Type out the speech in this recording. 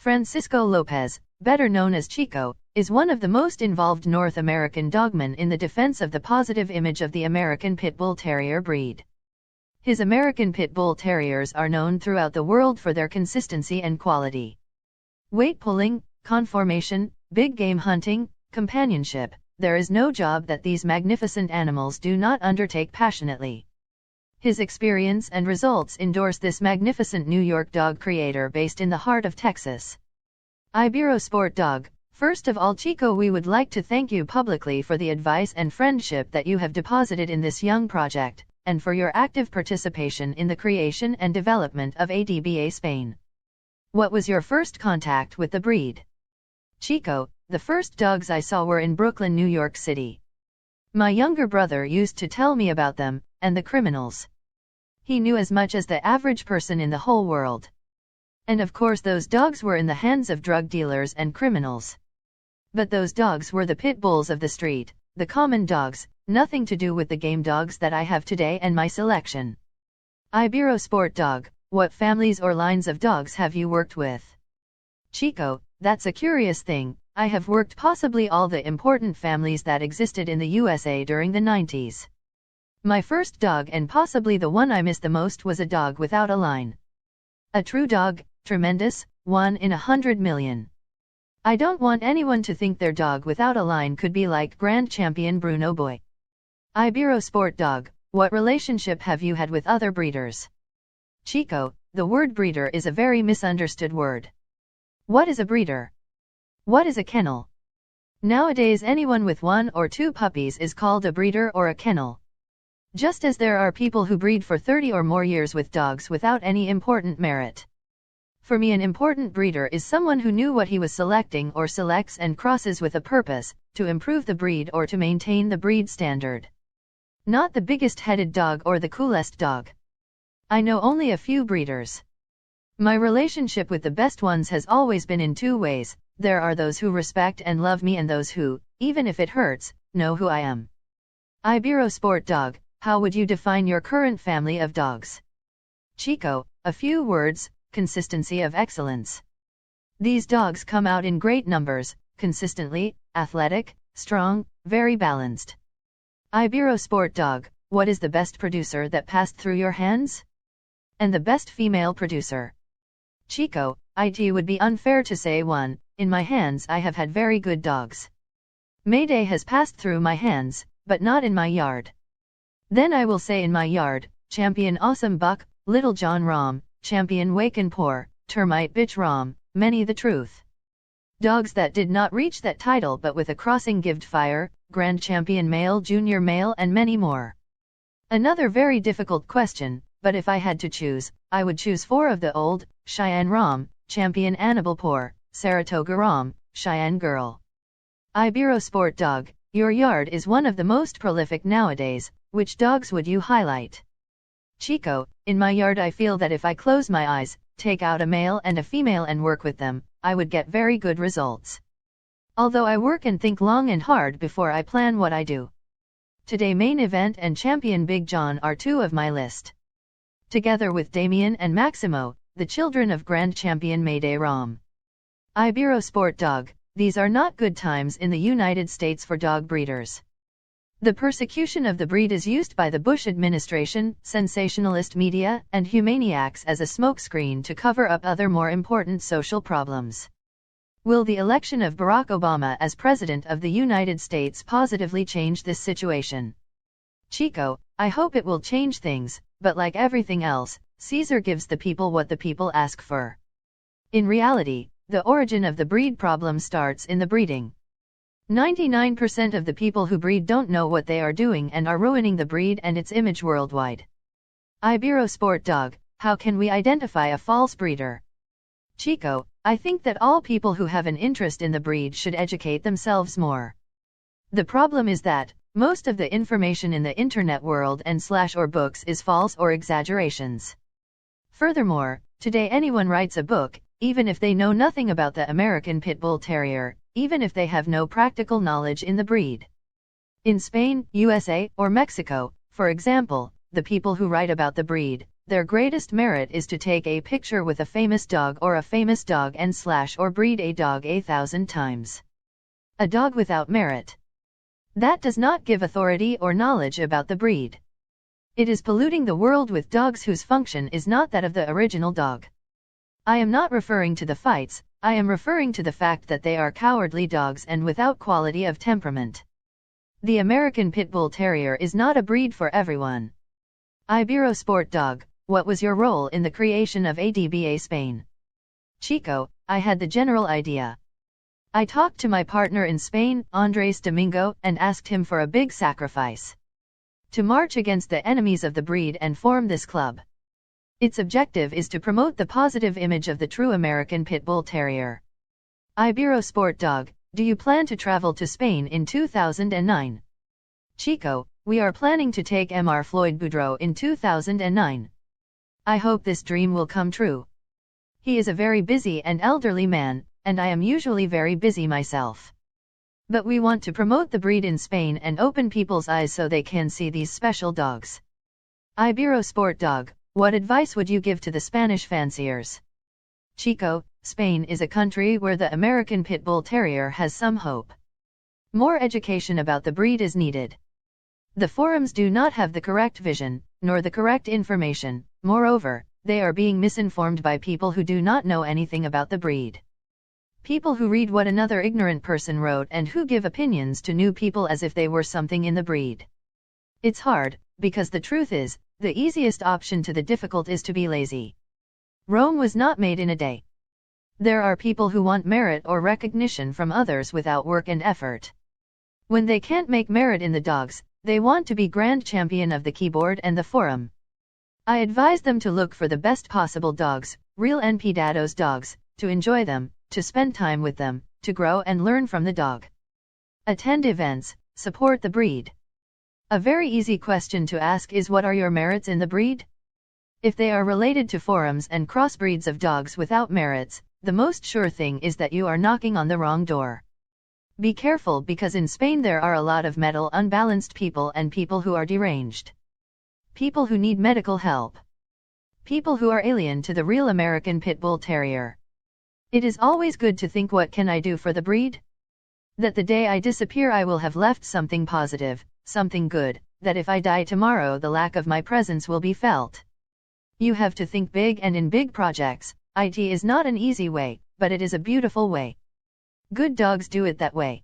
Francisco Lopez, better known as Chico, is one of the most involved North American dogmen in the defense of the positive image of the American Pit Bull Terrier breed. His American Pit Bull Terriers are known throughout the world for their consistency and quality. Weight pulling, conformation, big game hunting, companionship, there is no job that these magnificent animals do not undertake passionately. His experience and results endorse this magnificent New York dog creator based in the heart of Texas. Ibero Sport Dog. First of all, Chico, we would like to thank you publicly for the advice and friendship that you have deposited in this young project, and for your active participation in the creation and development of Adba Spain. What was your first contact with the breed? Chico, the first dogs I saw were in Brooklyn, New York City. My younger brother used to tell me about them, and the criminals. He knew as much as the average person in the whole world. And of course those dogs were in the hands of drug dealers and criminals. But those dogs were the pit bulls of the street, the common dogs, nothing to do with the game dogs that I have today and my selection. Ibero Sport Dog. What families or lines of dogs have you worked with? Chico, that's a curious thing. I have worked possibly all the important families that existed in the USA during the 90s. My first dog, and possibly the one I miss the most, was a dog without a line. A true dog, tremendous, 1 in 100 million. I don't want anyone to think their dog without a line could be like Grand Champion Bruno Boy. Ibero Sport Dog. What relationship have you had with other breeders? Chico, the word breeder is a very misunderstood word. What is a breeder? What is a kennel? Nowadays anyone with 1 or 2 puppies is called a breeder or a kennel. Just as there are people who breed for 30 or more years with dogs without any important merit. For me, an important breeder is someone who knew what he was selecting or selects and crosses with a purpose, to improve the breed or to maintain the breed standard. Not the biggest headed dog or the coolest dog. I know only a few breeders. My relationship with the best ones has always been in 2 ways. There are those who respect and love me, and those who, even if it hurts, know who I am. Ibero Sport Dog. How would you define your current family of dogs? Chico, a few words: consistency of excellence. These dogs come out in great numbers, consistently, athletic, strong, very balanced. Ibero Sport Dog. What is the best producer that passed through your hands? And the best female producer? Chico, it would be unfair to say one. In my hands I have had very good dogs. Mayday has passed through my hands, but not in my yard. Then I will say in my yard, Champion Awesome Buck, Little John Rom, Champion Waken Poor, Termite Bitch Rom, many the truth. Dogs that did not reach that title but with a crossing gived fire, Grand Champion Male, Junior Male, and many more. Another very difficult question, but if I had to choose, I would choose 4 of the old: Cheyenne Rom, Champion Annabelle Poor, Saratoga Rom, Cheyenne Girl. Ibero Sport Dog. Your yard is one of the most prolific nowadays. Which dogs would you highlight? Chico, in my yard I feel that if I close my eyes, take out a male and a female and work with them, I would get very good results. Although I work and think long and hard before I plan what I do. Today Main Event and Champion Big John are 2 of my list. Together with Damien and Maximo, the children of Grand Champion Mayday Rom. Ibero Sport Dog. These are not good times in the United States for dog breeders. The persecution of the breed is used by the Bush administration, sensationalist media, and humaniacs as a smokescreen to cover up other more important social problems. Will the election of Barack Obama as President of the United States positively change this situation? Chico, I hope it will change things, but like everything else, Caesar gives the people what the people ask for. In reality, the origin of the breed problem starts in the breeding. 99% of the people who breed don't know what they are doing and are ruining the breed and its image worldwide. Ibero Sport Dog. How can we identify a false breeder? Chico, I think that all people who have an interest in the breed should educate themselves more. The problem is that most of the information in the internet world and or books is false or exaggerations. Furthermore, today anyone writes a book, even if they know nothing about the American Pit Bull Terrier, even if they have no practical knowledge in the breed. In Spain, USA, or Mexico, for example, the people who write about the breed, their greatest merit is to take a picture with a famous dog or a famous dog and slash or breed a dog 1,000 times. A dog without merit. That does not give authority or knowledge about the breed. It is polluting the world with dogs whose function is not that of the original dog. I am not referring to the fights, I am referring to the fact that they are cowardly dogs and without quality of temperament. The American Pit Bull Terrier is not a breed for everyone. Ibero Sport Dog, what was your role in the creation of ADBA Spain? Chico, I had the general idea. I talked to my partner in Spain, Andres Domingo, and asked him for a big sacrifice. To march against the enemies of the breed and form this club. Its objective is to promote the positive image of the true American Pit Bull Terrier. Ibero Sport Dog, do you plan to travel to Spain in 2009? Chico, we are planning to take Mr. Floyd Boudreau in 2009. I hope this dream will come true. He is a very busy and elderly man, and I am usually very busy myself. But we want to promote the breed in Spain and open people's eyes so they can see these special dogs. Ibero Sport Dog, what advice would you give to the Spanish fanciers? Chico, Spain is a country where the American Pit Bull Terrier has some hope. More education about the breed is needed. The forums do not have the correct vision, nor the correct information. Moreover, they are being misinformed by people who do not know anything about the breed. People who read what another ignorant person wrote and who give opinions to new people as if they were something in the breed. It's hard, because the truth is, the easiest option to the difficult is to be lazy. Rome was not made in a day. There are people who want merit or recognition from others without work and effort. When they can't make merit in the dogs, they want to be grand champion of the keyboard and the forum. I advise them to look for the best possible dogs, real NPDADOS dogs, to enjoy them, to spend time with them, to grow and learn from the dog. Attend events, support the breed. A very easy question to ask is, what are your merits in the breed? If they are related to forums and crossbreeds of dogs without merits, the most sure thing is that you are knocking on the wrong door. Be careful, because in Spain there are a lot of mental unbalanced people and people who are deranged. People who need medical help. People who are alien to the real American Pit Bull Terrier. It is always good to think, what can I do for the breed? That the day I disappear I will have left something positive, something good, that if I die tomorrow the lack of my presence will be felt. You have to think big and in big projects. IT is not an easy way, but it is a beautiful way. Good dogs do it that way.